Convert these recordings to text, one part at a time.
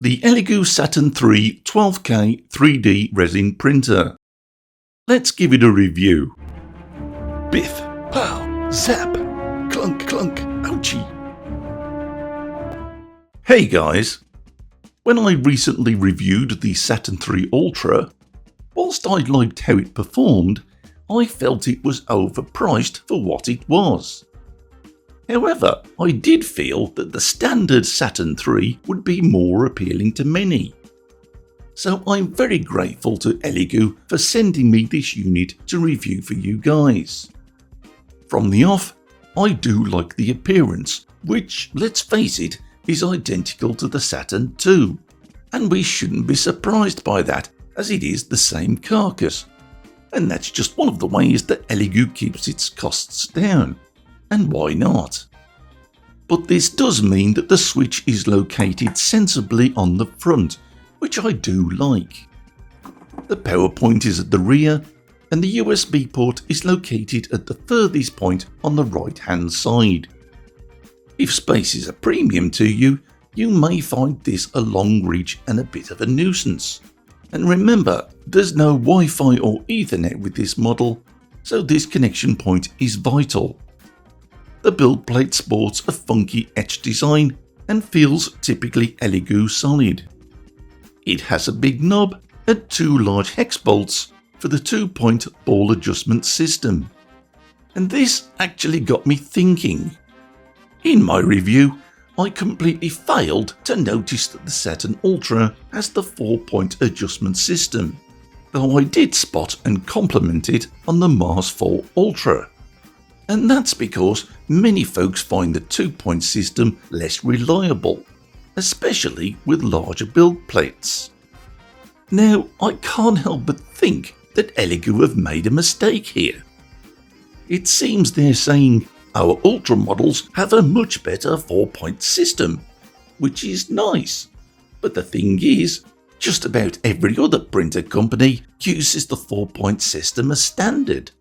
the Elegoo Saturn 3 12K 3D resin printer. Let's give it a review. Biff, pow, zap, clunk, clunk, ouchie. Hey guys, when I recently reviewed the Saturn 3 Ultra, whilst I liked how it performed, I felt it was overpriced for what it was. However, I did feel that the standard Saturn 3 would be more appealing to many. So I'm very grateful to Elegoo for sending me this unit to review for you guys. From the off, I do like the appearance, which, let's face it, is identical to the Saturn 2. And we shouldn't be surprised by that, as it is the same carcass. And that's just one of the ways that Elegoo keeps its costs down. And why not? But this does mean that the switch is located sensibly on the front, which I do like. The power point is at the rear, and the USB port is located at the furthest point on the right hand side. If space is a premium to you, you may find this a long reach and a bit of a nuisance. And remember, there's no Wi-Fi or Ethernet with this model, so this connection point is vital. The build plate sports a funky etched design and feels typically Elegoo solid. It has a big knob and two large hex bolts for the 2-point ball adjustment system. And this actually got me thinking. In my review, I completely failed to notice that the Saturn Ultra has the 4-point adjustment system, though I did spot and compliment it on the Mars 4 Ultra. And that's because many folks find the 2-point system less reliable, especially with larger build plates. Now, I can't help but think that Elegoo have made a mistake here. It seems they're saying our Ultra models have a much better 4-point system, which is nice. But the thing is, just about every other printer company uses the 4-point system as standard.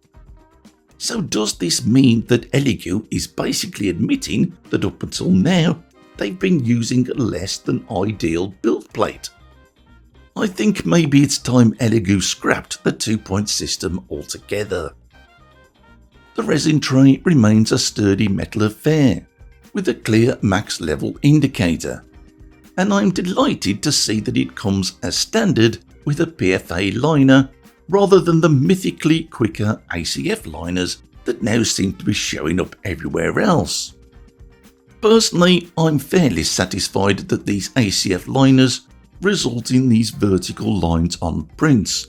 So does this mean that Elegoo is basically admitting that up until now they've been using a less than ideal build plate? I think maybe it's time Elegoo scrapped the 2-point system altogether. The resin tray remains a sturdy metal affair with a clear max level indicator, and I'm delighted to see that it comes as standard with a PFA liner rather than the mythically quicker ACF liners that now seem to be showing up everywhere else. Personally, I'm fairly satisfied that these ACF liners result in these vertical lines on prints,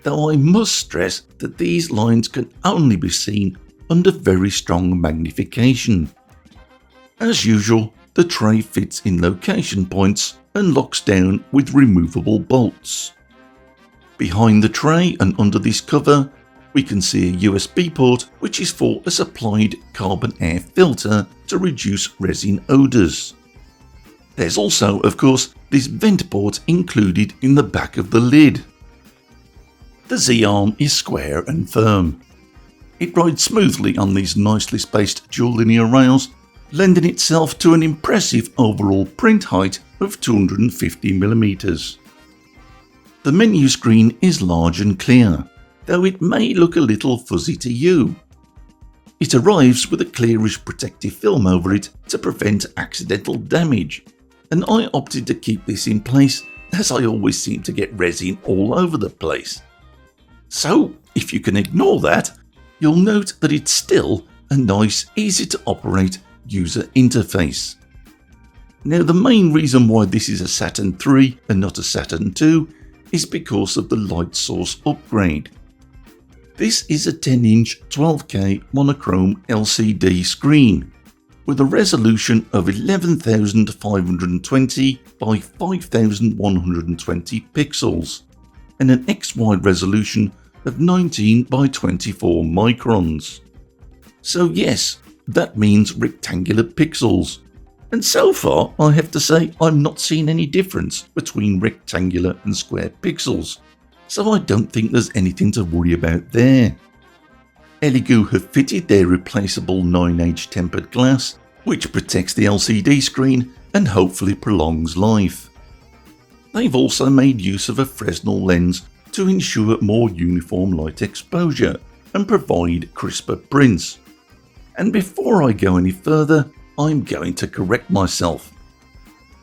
though I must stress that these lines can only be seen under very strong magnification. As usual, the tray fits in location points and locks down with removable bolts. Behind the tray and under this cover, we can see a USB port which is for a supplied carbon air filter to reduce resin odours. There's also, of course, this vent port included in the back of the lid. The Z-arm is square and firm. It rides smoothly on these nicely spaced dual linear rails, lending itself to an impressive overall print height of 250mm. The menu screen is large and clear, though it may look a little fuzzy to you. It arrives with a clearish protective film over it to prevent accidental damage, and I opted to keep this in place as I always seem to get resin all over the place. So, if you can ignore that, you'll note that it's still a nice, easy to operate user interface. Now, the main reason why this is a Saturn 3 and not a Saturn 2 is because of the light source upgrade. This is a 10-inch 12K monochrome LCD screen with a resolution of 11,520 by 5,120 pixels and an XY resolution of 19 by 24 microns. So yes, that means rectangular pixels. And so far, I have to say I'm not seeing any difference between rectangular and square pixels, so I don't think there's anything to worry about there. Elegoo have fitted their replaceable 9H tempered glass, which protects the LCD screen and hopefully prolongs life. They've also made use of a Fresnel lens to ensure more uniform light exposure and provide crisper prints. And before I go any further, I'm going to correct myself.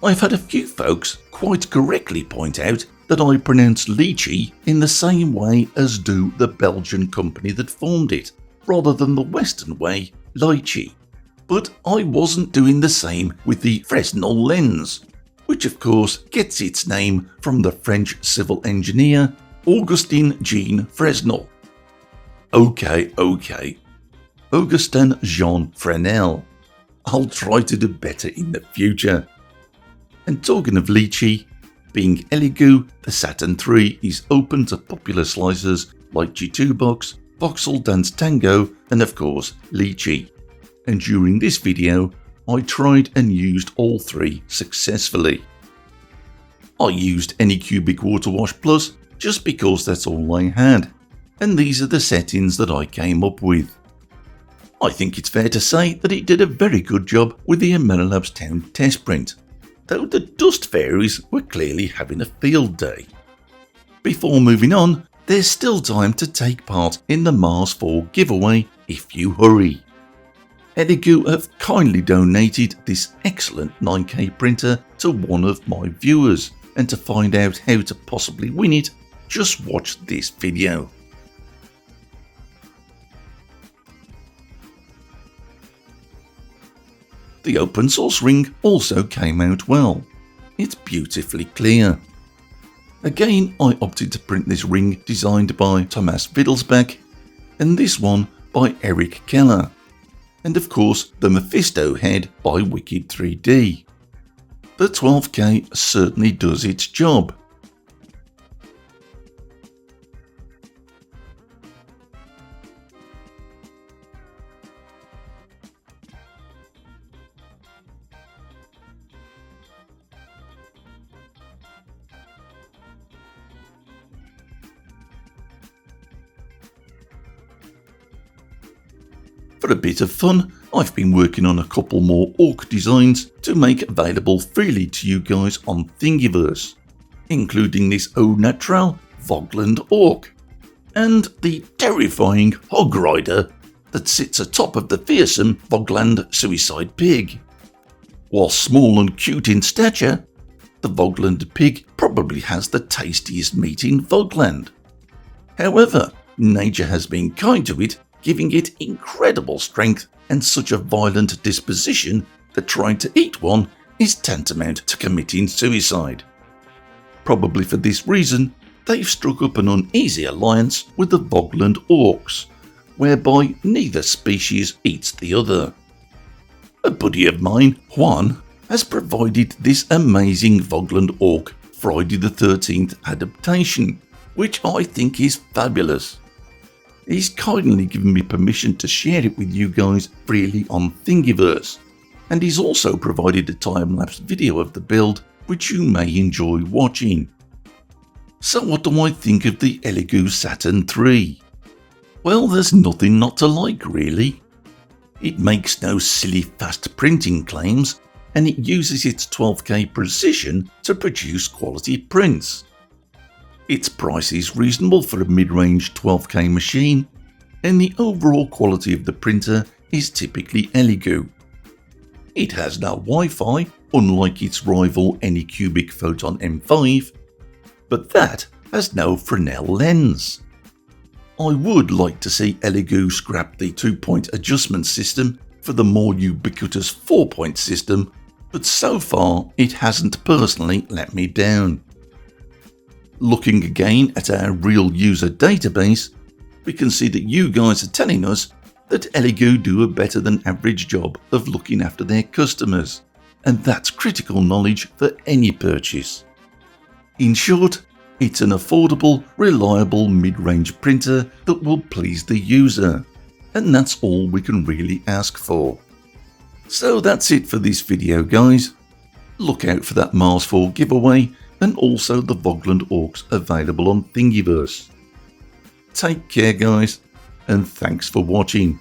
I've had a few folks quite correctly point out that I pronounce lychee in the same way as do the Belgian company that formed it, rather than the Western way, lychee. But I wasn't doing the same with the Fresnel lens, which of course gets its name from the French civil engineer Augustin Jean Fresnel. Okay. Augustin Jean Fresnel. I'll try to do better in the future. And talking of lychee, being Elegoo, the Saturn III is open to popular slicers like G2 Box, Voxel Dance Tango, and of course lychee. And during this video, I tried and used all three successfully. I used Anycubic Water Wash Plus just because that's all I had, and these are the settings that I came up with. I think it's fair to say that it did a very good job with the Amenolabs Town test print, though the dust fairies were clearly having a field day. Before moving on, there's still time to take part in the Mars 4 giveaway if you hurry. Elegoo have kindly donated this excellent 9K printer to one of my viewers, and to find out how to possibly win it, just watch this video. The open source ring also came out well. It's beautifully clear. Again, I opted to print this ring designed by TOMAS WITTELSBACH, and this one by Eric KELLER, and of course the MEPHISTO head by Wicked 3D. The 12K certainly does its job. For a bit of fun, I've been working on a couple more Orc designs to make available freely to you guys on Thingiverse, including this au naturel Vogland Orc, and the terrifying Hog Rider that sits atop of the fearsome Vogland Suicide Pig. While small and cute in stature, the Vogland Pig probably has the tastiest meat in Vogland. However, nature has been kind to it, giving it incredible strength and such a violent disposition that trying to eat one is tantamount to committing suicide. Probably for this reason, they've struck up an uneasy alliance with the Vogland Orcs, whereby neither species eats the other. A buddy of mine, Juan, has provided this amazing Vogland Orc Friday the 13th adaptation, which I think is fabulous. He's kindly given me permission to share it with you guys freely on Thingiverse, and he's also provided a time-lapse video of the build which you may enjoy watching. So what do I think of the Elegoo Saturn III? Well, there's nothing not to like really. It makes no silly fast printing claims, and it uses its 12K precision to produce quality prints. Its price is reasonable for a mid-range 12K machine, and the overall quality of the printer is typically Elegoo. It has no Wi-Fi, unlike its rival Anycubic Photon M5, but that has no Fresnel lens. I would like to see Elegoo scrap the 2-point adjustment system for the more ubiquitous 4-point system, but so far it hasn't personally let me down. Looking again at our real user database, we can see that you guys are telling us that Elegoo do a better than average job of looking after their customers, and that's critical knowledge for any purchase. In short, it's an affordable, reliable mid-range printer that will please the user, and that's all we can really ask for. So that's it for this video guys. Look out for that Mars 4 giveaway, and also the Vogland Orcs available on Thingiverse. Take care guys, and thanks for watching.